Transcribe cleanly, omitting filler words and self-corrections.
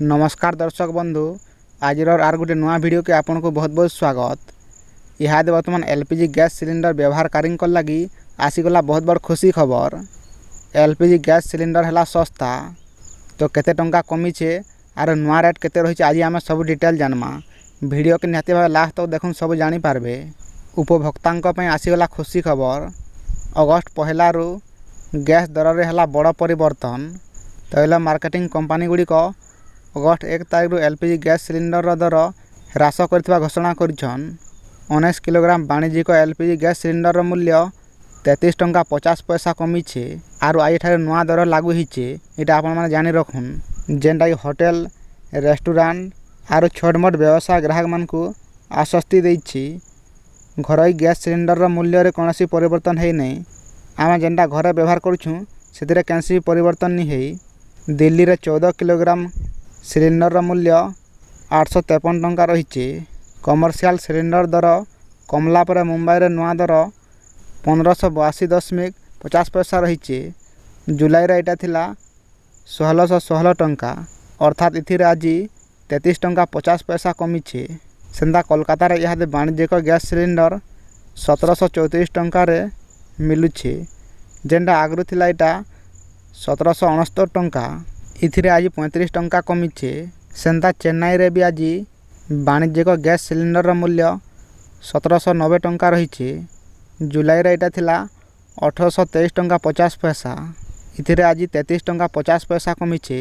नमस्कार दर्शक बंधु आज आर गोटे नुआ वीडियो के आपन को बहुत बहुत स्वागत। यह बर्तमान एलपीजी गैस सिलिंडर व्यवहारकारी लगी आसीगला बहुत बड़ खुशी खबर। एलपीजी गैस सिलिंडर है सस्ता तो केते टंका कमीचे आर नुआ रेट केते रही आज आम सब डिटेल जानमा। वीडियो के निहाती भाव लास्ट तक देखुन सब जानी पारबे। उपभोक्ता आसीगला खुशी खबर। अगस्ट पहला रु गैस दर रे हला बड़ परिवर्तन। तैल मार्केटिंग कंपनी गुड़िक अगस्ट 1 तारिख एलपीजी गैस सिलिंडर दर ह्रास कर घोषणा करिछन। 19 किलोग्राम वाणिज्यिक एलपीजी गैस सिलिंडर मूल्य 33 टंका 50 पैसा कमीचे आरु आज नुआ दर लागू होइछे। इटा आपण माने जानि रखुन जेनटा होटेल रेस्टोरेंट आरु छोटमोट व्यवसाय ग्राहक मानकु आश्वस्ति देइछि। घरोई गैस सिलिंडर मूल्य रे कोनोसी परिवर्तन है नहीं। आमे जेनटा घरे व्यवहार करूछु सेतिरे कैंसी परिवर्तन नहीं है। दिल्ली रे 14 किलोग्राम सिलिंडर मूल्य 853 टंका रही। कमर्शियल सिलिंडर दर कमला पर मुंबई रे नुआ दर 1582.50 पैसा रही। जुलाई रे एटा थिला 1616 टंका अर्थात इथिरे आज 33 टंका 50 पैसा कमीचे। सेंदा कोलकाता रे यहादे वाणिज्यिक गैस सिलिंडर 1734 टंका रे मिलुछे। जेनटा आगरु थिला एटा 1769 टंका इथिरे आज 35 टंका कमीचे। सेंता चेन्नई रे भी आज वाणिज्यिक गैस सिलिंडर मूल्य 1790 टंका रही। जुलाई रे एटा थिला 1823 टंका 50 पैसा इथिरे आज 33 टंका 50 पैसा कमीचे।